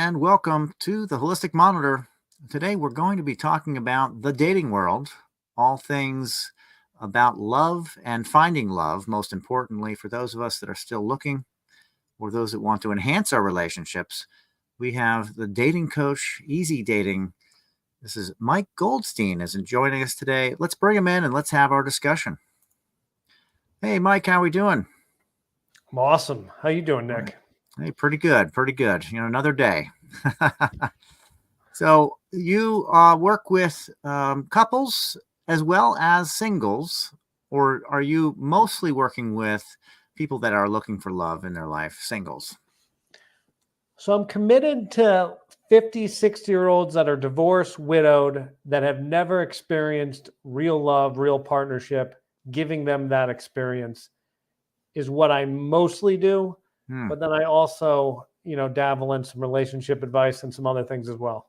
And welcome to the Holistic Monitor. Today we're going to be talking about the dating world, all things about love and finding love, most importantly for those of us that are still looking or those that want to enhance our relationships. We have the dating coach, Easy Dating. This is Mike Goldstein is joining us today. Let's bring him in and let's have our discussion. Hey, Mike, how are we doing? I'm awesome. How you doing, Nick? Hey, pretty good, pretty good. Another day. So you work with couples as well as singles, or are you mostly working with people that are looking for love in their life, singles? So I'm committed to 50, 60-year-olds that are divorced, widowed, that have never experienced real love, real partnership. Giving them that experience is what I mostly do. But then I also, dabble in some relationship advice and some other things as well.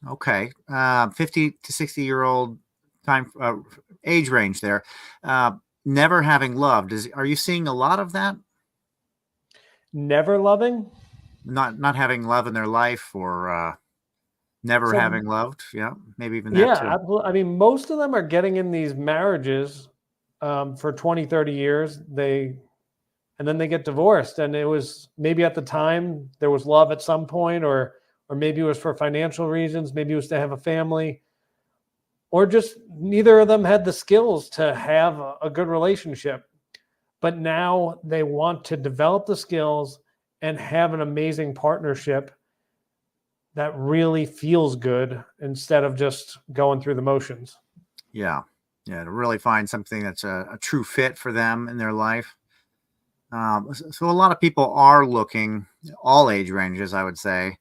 Okay. 50 to 60-year-old time age range there. Never having loved. Are you seeing a lot of that? Never loving? Not having love in their life, or never having loved. Yeah, maybe even that too. Yeah, absolutely. I mean, most of them are getting in these marriages for 20, 30 years. And then they get divorced, and it was maybe at the time there was love at some point, or maybe it was for financial reasons, maybe it was to have a family, or just neither of them had the skills to have a good relationship. But now they want to develop the skills and have an amazing partnership that really feels good instead of just going through the motions. Yeah, to really find something that's a true fit for them in their life. So a lot of people are looking, all age ranges, I would say,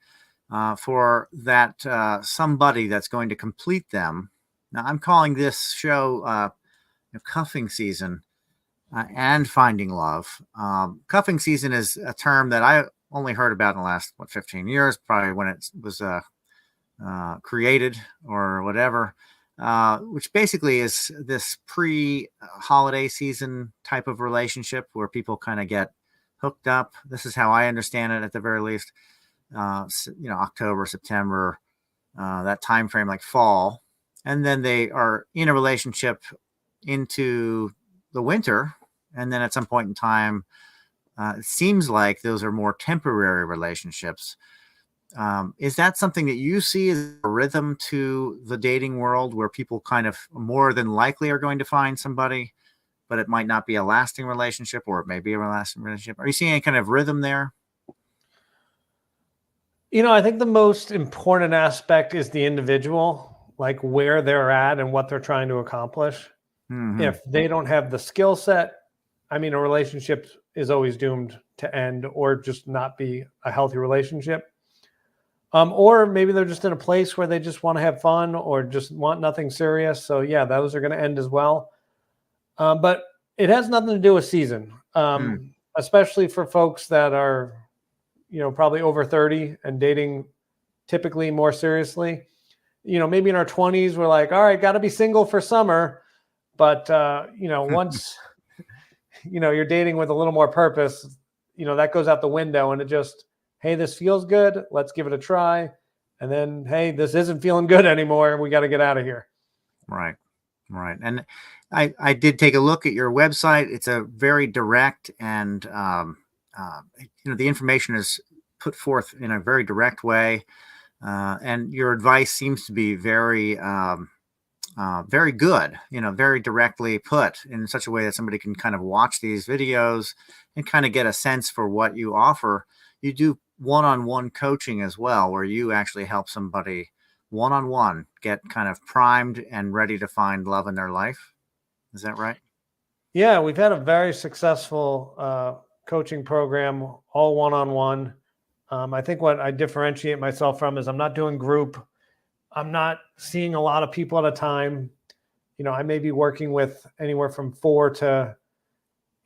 for that somebody that's going to complete them. Now, I'm calling this show cuffing season and finding love. Cuffing season is a term that I only heard about in the last, 15 years, probably when it was created or whatever. Which basically is this pre-holiday season type of relationship where people kind of get hooked up. This is how I understand it, at the very least. October, September, that time frame, like fall, and then they are in a relationship into the winter, and then at some point in time, it seems like those are more temporary relationships. Is that something that you see as a rhythm to the dating world, where people kind of more than likely are going to find somebody, but it might not be a lasting relationship, or it may be a lasting relationship? Are you seeing any kind of rhythm there? I think the most important aspect is the individual, like where they're at and what they're trying to accomplish. Mm-hmm. If they don't have the skill set, a relationship is always doomed to end or just not be a healthy relationship. Or maybe they're just in a place where they just want to have fun or just want nothing serious. So yeah, those are going to end as well. But it has nothing to do with season, especially for folks that are, probably over 30 and dating typically more seriously. Maybe in our 20s, we're like, all right, got to be single for summer. But, once, you're dating with a little more purpose, that goes out the window, and it just, hey, this feels good. Let's give it a try. And then, hey, this isn't feeling good anymore. We got to get out of here. Right. And I did take a look at your website. It's a very direct and, the information is put forth in a very direct way. And your advice seems to be very, very good, very directly put in such a way that somebody can kind of watch these videos and kind of get a sense for what you offer. You do one-on-one coaching as well, where you actually help somebody one-on-one get kind of primed and ready to find love in their life. Is that right? Yeah, we've had a very successful coaching program, all one-on-one. I think what I differentiate myself from is I'm not doing group. I'm not seeing a lot of people at a time. I may be working with anywhere from 4 to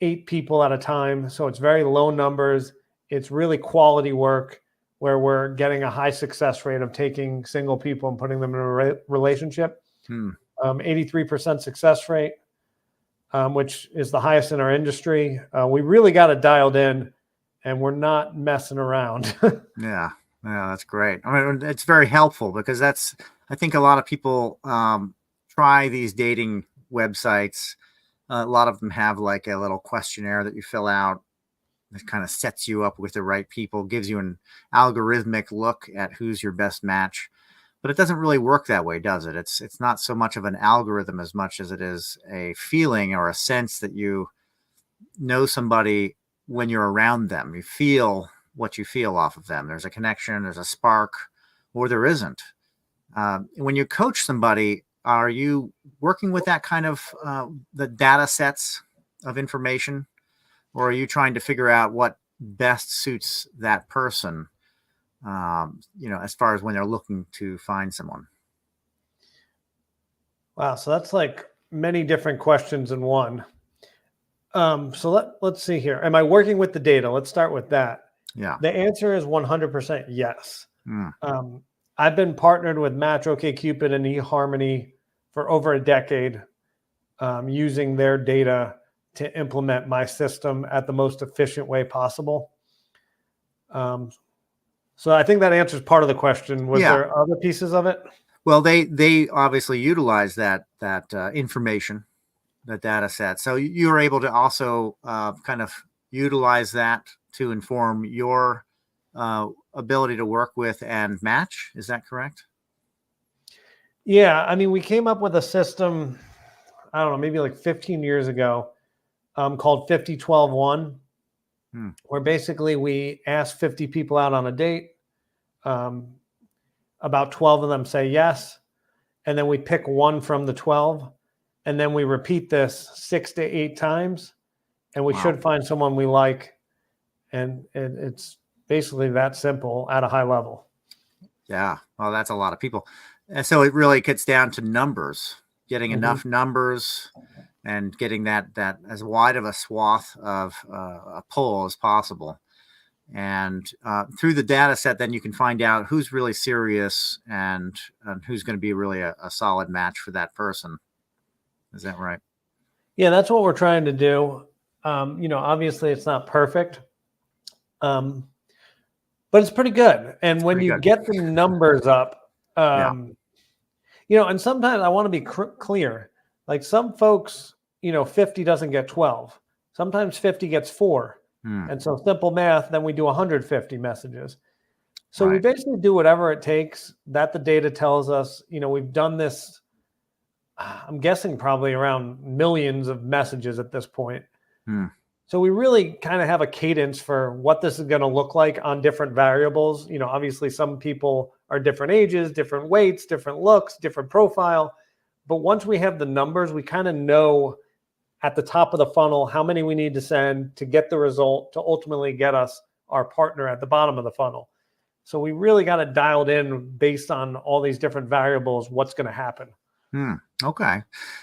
8 people at a time. So it's very low numbers. It's really quality work where we're getting a high success rate of taking single people and putting them in a relationship. 83% success rate, which is the highest in our industry. We really got it dialed in, and we're not messing around. Yeah, that's great. I mean, it's very helpful because I think a lot of people try these dating websites. A lot of them have like a little questionnaire that you fill out that kind of sets you up with the right people, gives you an algorithmic look at who's your best match. But it doesn't really work that way, does it? It's not so much of an algorithm as much as it is a feeling or a sense that you know somebody when you're around them. You feel what you feel off of them. There's a connection, there's a spark, or there isn't. When you coach somebody, are you working with that kind of the data sets of information, or are you trying to figure out what best suits that person, as far as when they're looking to find someone? Wow. So that's like many different questions in one. So let's see here. Am I working with the data? Let's start with that. Yeah. The answer is 100% yes. Mm. I've been partnered with Match, OkCupid, and eHarmony for over a decade, using their data to implement my system at the most efficient way possible. So I think that answers part of the question. Was there other pieces of it? Well, they obviously utilize that information, the data set. So you were able to also kind of utilize that to inform your ability to work with and match. Is that correct? Yeah. I mean, we came up with a system, I don't know, maybe like 15 years ago, called 50-12-1, where basically we ask 50 people out on a date. About 12 of them say yes. And then we pick one from the 12. And then we repeat this 6 to 8 times. And we should find someone we like. And it's basically that simple at a high level. Yeah. Well, that's a lot of people. And so it really gets down to numbers, getting enough numbers and getting that as wide of a swath of a poll as possible. And through the data set, then you can find out who's really serious and who's going to be really a solid match for that person. Is that right? Yeah, that's what we're trying to do. Obviously it's not perfect, but it's pretty good. And when you get the numbers up, and sometimes I want to be clear, like some folks, 50 doesn't get 12. Sometimes 50 gets 4. And so simple math, then we do 150 messages. So we basically do whatever it takes that the data tells us. We've done this, I'm guessing probably around millions of messages at this point. So we really kind of have a cadence for what this is going to look like on different variables. Obviously some people are different ages, different weights, different looks, different profile. But once we have the numbers, we kind of know at the top of the funnel how many we need to send to get the result to ultimately get us our partner at the bottom of the funnel. So we really got it dialed in based on all these different variables, what's going to happen. Okay.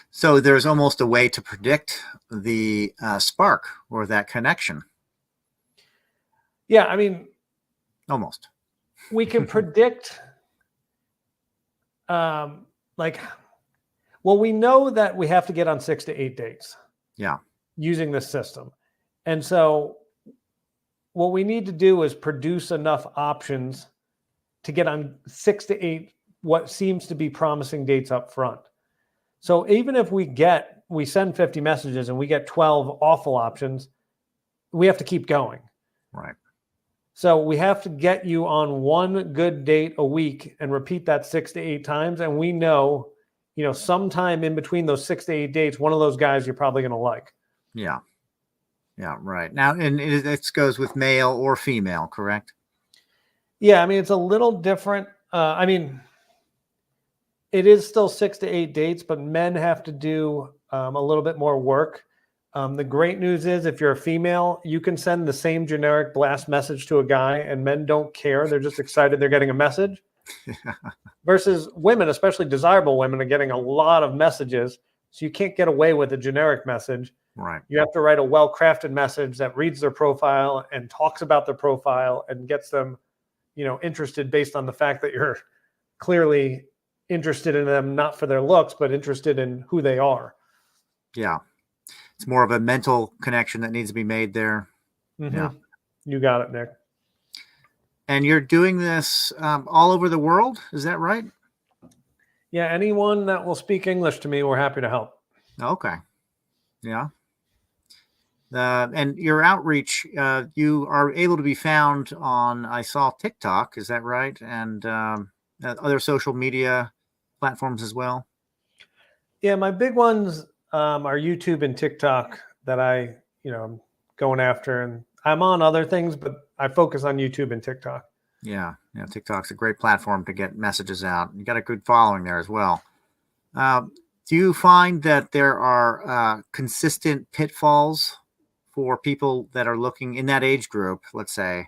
So there's almost a way to predict the spark or that connection. Yeah, I mean, almost. We can predict, well, we know that we have to get on 6 to 8 dates. Yeah. Using this system. And so what we need to do is produce enough options to get on 6 to 8 what seems to be promising dates up front. So even if we send 50 messages and we get 12 awful options, we have to keep going. Right. So we have to get you on one good date a week and repeat that 6 to 8 times. And we know, sometime in between those 6 to 8 dates, one of those guys you're probably going to like. Yeah. Yeah. Right. Now, and this goes with male or female, correct? Yeah, I mean, it's a little different. I mean, it is still 6 to 8 dates, but men have to do a little bit more work. The great news is if you're a female, you can send the same generic blast message to a guy and men don't care. They're just excited they're getting a message. Versus women, especially desirable women, are getting a lot of messages. So you can't get away with a generic message. Right. You have to write a well-crafted message that reads their profile and talks about their profile and gets them, interested based on the fact that you're clearly interested in them, not for their looks, but interested in who they are. Yeah. It's more of a mental connection that needs to be made there. Mm-hmm. Yeah. You got it, Nick. And you're doing this all over the world. Is that right? Yeah. Anyone that will speak English to me, we're happy to help. Okay. Yeah. And your outreach, you are able to be found on, I saw TikTok. Is that right? And other social media platforms as well. Yeah. My big ones are YouTube and TikTok that I'm going after, and I'm on other things, but I focus on YouTube and TikTok. Yeah. TikTok's a great platform to get messages out. You got a good following there as well. Do you find that there are consistent pitfalls for people that are looking in that age group? Let's say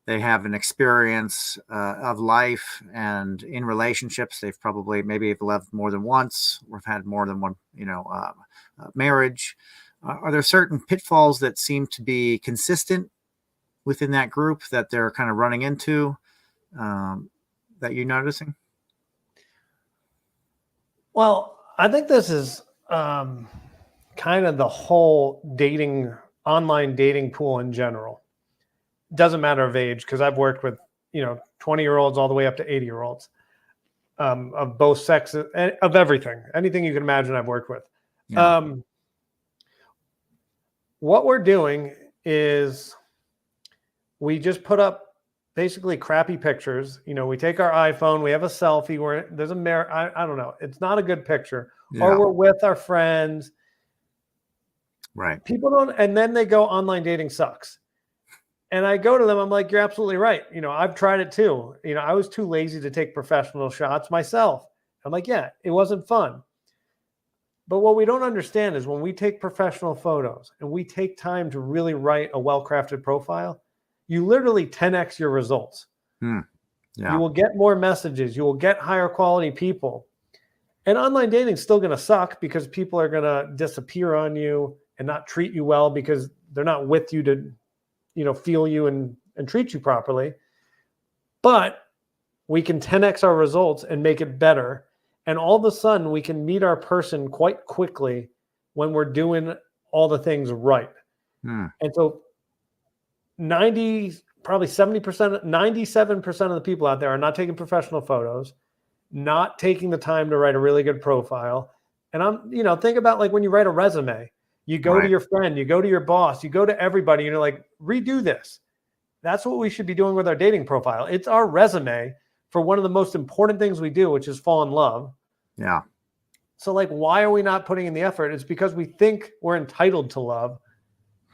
they have an experience of life and in relationships, they've probably maybe loved more than once or have had more than one, marriage. Are there certain pitfalls that seem to be consistent within that group that they're kind of running into that you're noticing? Well, I think this is kind of the whole online dating pool in general. Doesn't matter of age, because I've worked with 20-year-olds all the way up to 80-year-olds of both sexes, of everything, anything you can imagine. I've worked with. Yeah. What we're doing is we just put up basically crappy pictures. We take our iPhone, we have a selfie where there's a mirror. I don't know. It's not a good picture. Yeah. Or we're with our friends. Right. People don't, and then they go, online dating sucks. And I go to them, I'm like, you're absolutely right. I've tried it too. I was too lazy to take professional shots myself. I'm like, yeah, it wasn't fun. But what we don't understand is when we take professional photos and we take time to really write a well-crafted profile, you literally 10x your results. Yeah. You will get more messages. You will get higher quality people. And online dating is still going to suck because people are going to disappear on you and not treat you well because they're not with you to, feel you and treat you properly. But we can 10x our results and make it better. And all of a sudden we can meet our person quite quickly when we're doing all the things right. And so probably 70%, 97% of the people out there are not taking professional photos, not taking the time to write a really good profile. And think about like when you write a resume, you go to your friend, you go to your boss, you go to everybody, and you're like, redo this. That's what we should be doing with our dating profile. It's our resume for one of the most important things we do, which is fall in love. Yeah. So like, why are we not putting in the effort? It's because we think we're entitled to love.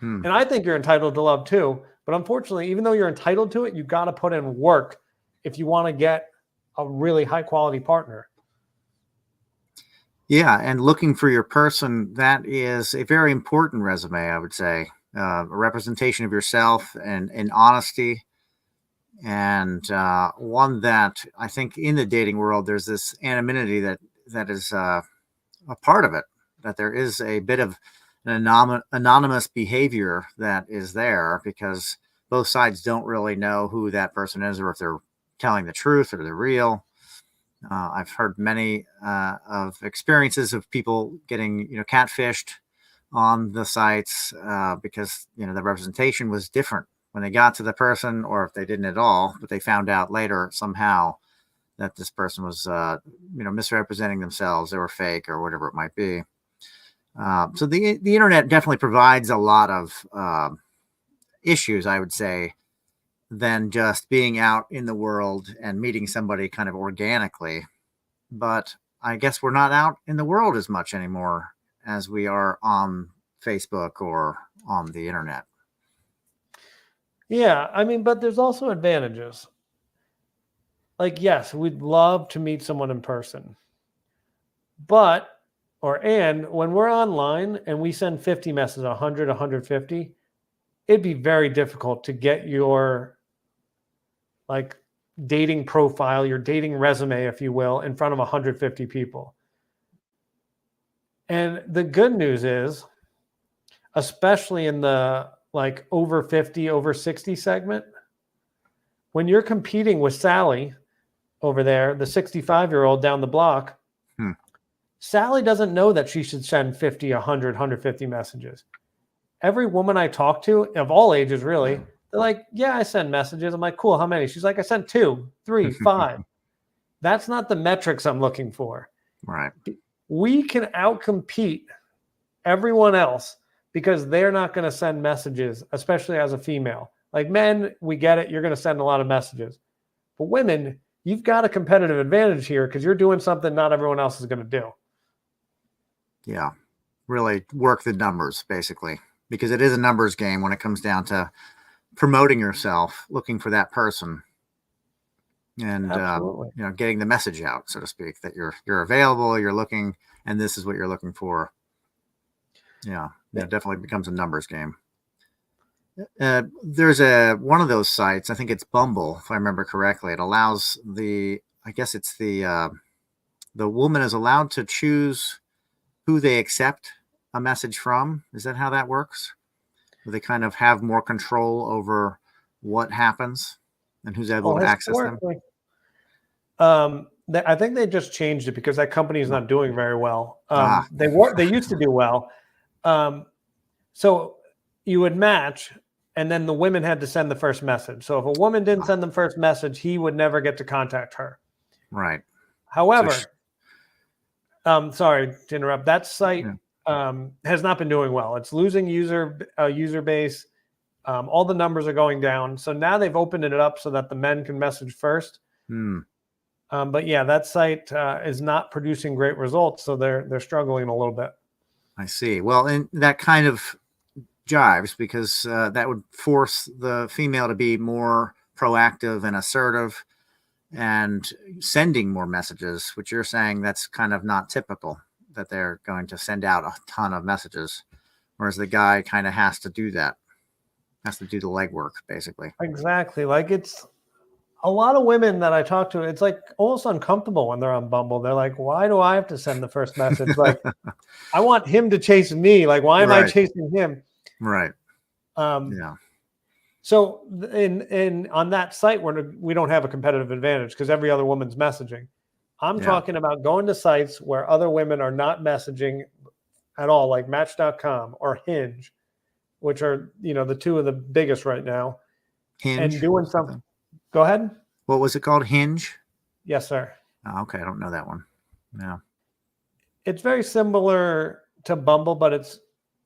And I think you're entitled to love too. But unfortunately, even though you're entitled to it, you got to put in work if you want to get a really high quality partner. Yeah. And looking for your person, that is a very important resume, I would say. A representation of yourself and honesty. And one that I think in the dating world, there's this anonymity that is a part of it, that there is a bit of an anonymous behavior that is there because both sides don't really know who that person is or if they're telling the truth or they're real. I've heard many of experiences of people getting, catfished on the sites because, the representation was different when they got to the person, or if they didn't at all, but they found out later somehow that this person was, misrepresenting themselves. They were fake or whatever it might be. So the internet definitely provides a lot of issues, I would say, than just being out in the world and meeting somebody kind of organically. But I guess we're not out in the world as much anymore as we are on Facebook or on the internet. Yeah, I mean, but there's also advantages. like, yes, we'd love to meet someone in person. But, and when we're online and we send 50 messages, 100, 150, it'd be very difficult to get your like dating profile, your dating resume, if you will, in front of 150 people. And the good news is, especially in the like over 50, over 60 segment, when you're competing with Sally over there, the 65-year-old down the block, Sally doesn't know that she should send 50, 100, 150 messages. Every woman I talk to, of all ages, really, they're like, yeah, I send messages. I'm like, cool, how many? She's like, I sent 2, 3, 5. That's not the metrics I'm looking for. Right. We can outcompete everyone else because they're not going to send messages, especially as a female. Like men, we get it. You're going to send a lot of messages. But women, you've got a competitive advantage here because you're doing something not everyone else is going to do. Yeah. Really work the numbers, basically, because it is a numbers game when it comes down to promoting yourself, looking for that person, and getting the message out, so to speak, that you're available, you're looking, and this is what you're looking for. Yeah, it definitely becomes a numbers game. There's one of those sites, I think it's Bumble, if I remember correctly. It allows the woman is allowed to choose who they accept a message from. Is that how that works? Do they kind of have more control over what happens and who's able to access them? I think they just changed it because that company is not doing very well. They used to do well. So you would match, and then the women had to send the first message. So if a woman didn't send the first message, he would never get to contact her. Right. However, sorry to interrupt. That site has not been doing well. It's losing user base. All the numbers are going down. So now they've opened it up so that the men can message first. But yeah, that site is not producing great results. So they're struggling a little bit. I see. Well, and that kind of jives because that would force the female to be more proactive and assertive and sending more messages, which you're saying that's kind of not typical, that they're going to send out a ton of messages, whereas the guy kind of has to do that, has to do the legwork, basically. Exactly. Like it's a lot of women that I talk to, it's like almost uncomfortable when they're on Bumble. They're like, why do I have to send the first message? Like, I want him to chase me. Like, why am I chasing him? Right. Yeah. So in on that site, we don't have a competitive advantage because every other woman's messaging. I'm talking about going to sites where other women are not messaging at all, like Match.com or Hinge, which are, the two of the biggest right now. Hinge? And doing something. Go ahead. What was it called? Hinge? Yes, sir. Oh, okay. I don't know that one. Yeah. It's very similar to Bumble, but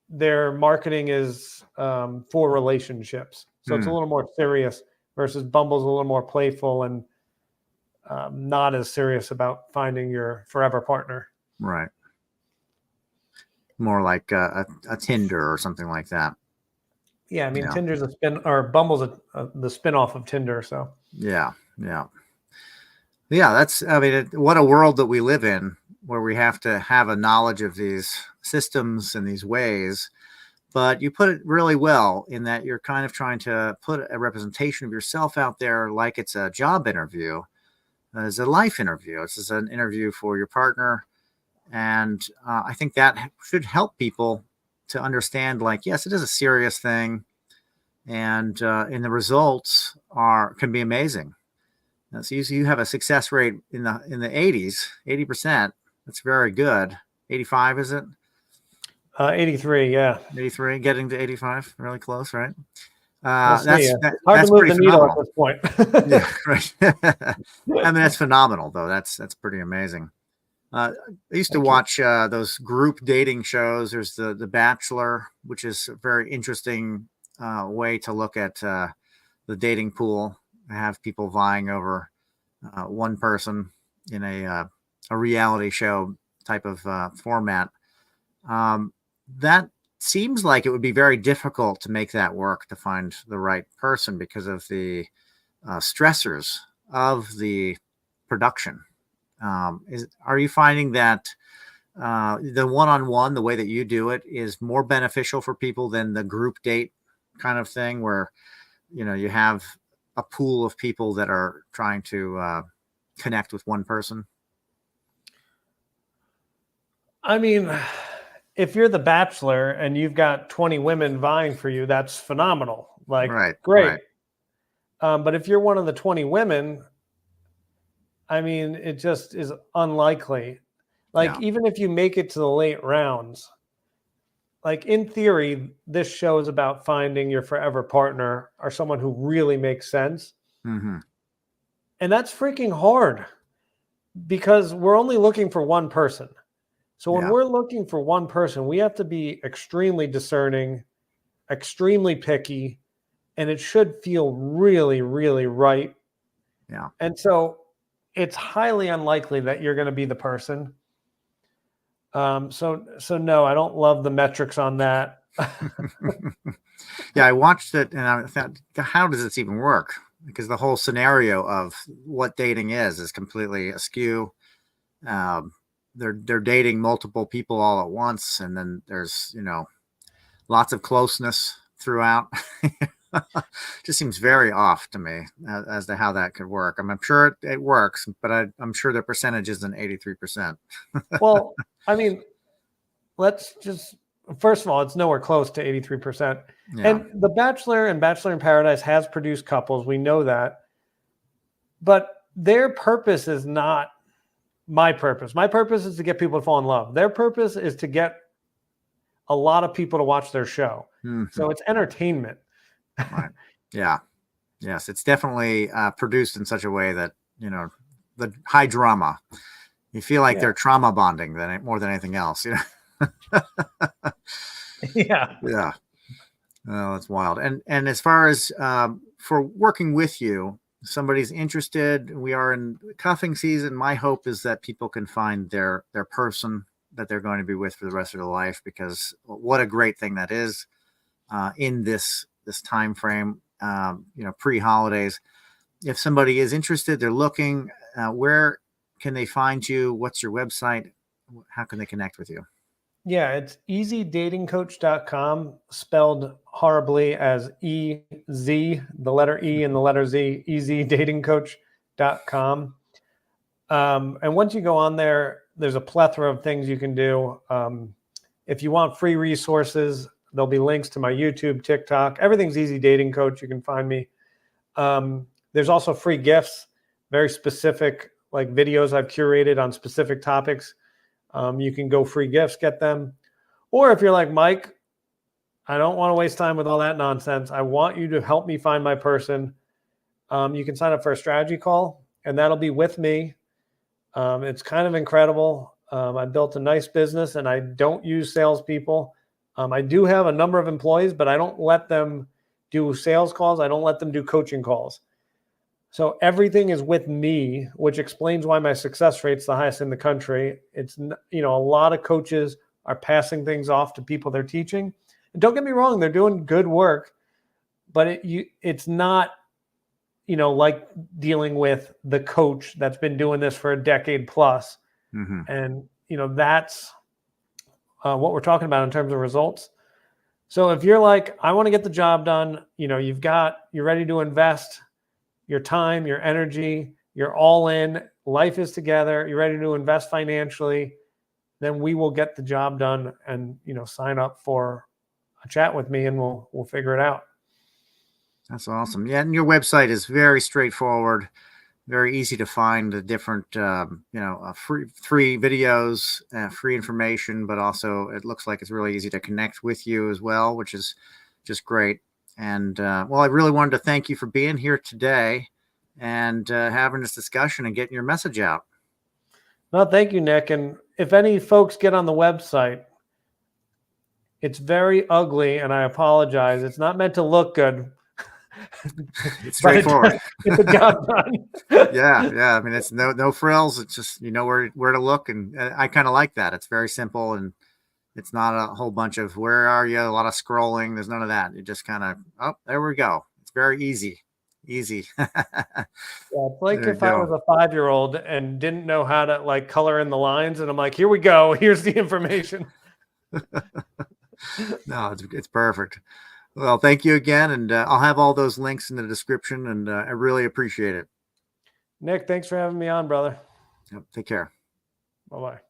their marketing is for relationships. So it's a little more serious versus Bumble's a little more playful and not as serious about finding your forever partner. Right. More like a Tinder or something like that. Yeah, I mean, Tinder's Bumble's the spinoff of Tinder. So yeah. That's, what a world that we live in, where we have to have a knowledge of these systems and these ways. But you put it really well in that you're kind of trying to put a representation of yourself out there like it's a job interview, as a life interview. This is an interview for your partner. And I think that should help people to understand, like, yes, it is a serious thing. And the results can be amazing. So you have a success rate in the 80s, 80%. That's very good. 85, is it? 83, yeah. 83, getting to 85, really close, right? Hard to move the needle at this point. Yeah, right. That's phenomenal, though. That's pretty amazing. I used to watch those group dating shows. There's the Bachelor, which is a very interesting way to look at the dating pool. Have people vying over one person in a reality show type of format. That seems like it would be very difficult to make that work, to find the right person because of the stressors of the production. Are you finding that the one-on-one, the way that you do it, is more beneficial for people than the group date kind of thing, where you have a pool of people that are trying to connect with one person? I mean, if you're the Bachelor and you've got 20 women vying for you, that's phenomenal. Like, great. Right. But if you're one of the 20 women, I mean, it just is unlikely. Like, even if you make it to the late rounds, like in theory, this show is about finding your forever partner or someone who really makes sense. Mm-hmm. And that's freaking hard because we're only looking for one person. So when we're looking for one person, we have to be extremely discerning, extremely picky, and it should feel really, really right. Yeah. And so it's highly unlikely that you're going to be the person. So no, I don't love the metrics on that. Yeah, I watched it and I thought, how does this even work? Because the whole scenario of what dating is completely askew. They're dating multiple people all at once, and then there's lots of closeness throughout. Just seems very off to me as to how that could work. I'm sure it works, but I'm sure the percentage isn't 83%. Well, I mean, let's just, first of all, it's nowhere close to 83%. Yeah. And The Bachelor and Bachelor in Paradise has produced couples. We know that. But their purpose is not my purpose. My purpose is to get people to fall in love. Their purpose is to get a lot of people to watch their show. Mm-hmm. So it's entertainment. Right. Yeah. Yes. It's definitely produced in such a way that, the high drama, you feel like they're trauma bonding more than anything else. Yeah. Yeah. Oh, that's wild. And as far as for working with you, somebody's interested, we are in cuffing season. My hope is that people can find their person that they're going to be with for the rest of their life, because what a great thing that is in this time frame, pre-holidays. If somebody is interested, they're looking, where can they find you? What's your website? How can they connect with you? Yeah, it's easydatingcoach.com, spelled horribly as E-Z, the letter E and the letter Z, easydatingcoach.com. And once you go on there, there's a plethora of things you can do. If you want free resources, there'll be links to my YouTube, TikTok. Everything's Easy Dating Coach. You can find me. There's also free gifts, very specific, like videos I've curated on specific topics. You can go free gifts, get them. Or if you're like, Mike, I don't want to waste time with all that nonsense. I want you to help me find my person. You can sign up for a strategy call, and that'll be with me. It's kind of incredible. I built a nice business, and I don't use salespeople. I do have a number of employees, but I don't let them do sales calls. I don't let them do coaching calls. So everything is with me, which explains why my success rate's the highest in the country. It's, a lot of coaches are passing things off to people they're teaching. And don't get me wrong, they're doing good work, but it's not, like dealing with the coach that's been doing this for a decade plus. Mm-hmm. And, that's what we're talking about in terms of results. So if you're like, I want to get the job done, you're ready to invest your time, your energy, you're all in, life is together, you're ready to invest financially, then we will get the job done and, sign up for a chat with me and we'll figure it out. That's awesome. Yeah. And your website is very straightforward, very easy to find the different, free videos, free information, but also it looks like it's really easy to connect with you as well, which is just great. And I really wanted to thank you for being here today and having this discussion and getting your message out. No, thank you, Nick. And if any folks get on the website, it's very ugly, and I apologize. It's not meant to look good. It's straightforward. Get the job done. Yeah. I mean, it's no frills. It's just where to look, and I kind of like that. It's very simple, and it's not a whole bunch of where are you, a lot of scrolling. There's none of that. You just kind of, there we go. It's very easy Easy. Yeah, it's like There you if I go. was a 5-year-old and didn't know how to like color in the lines, and I'm like, here we go. Here's the information. No, it's perfect. Well, thank you again. And I'll have all those links in the description, and I really appreciate it. Nic, thanks for having me on, brother. Yep, take care. Bye-bye.